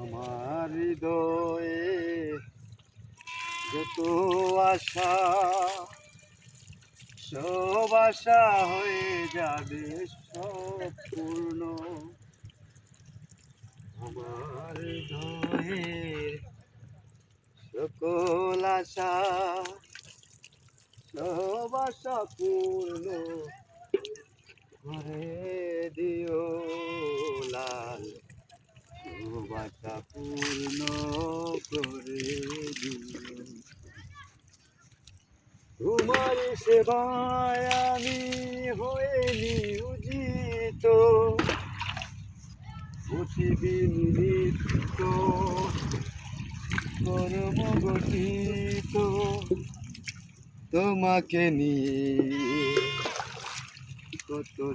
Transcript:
আমার হৃদয়ে যত আশা, সব আশা হয়ে যাবে সব পূর্ণ। আমার হৃদয়ে সকল আশা, সব আশা পূর্ণ করে দিও লাল, সব আশা পূর্ণ করে দিও। তোমার সেবায় আমি হয়ে নিয়োজিত, প্রতিদিন নিত্য কর্ম গঠিত, তোমাকে নিয়ে কত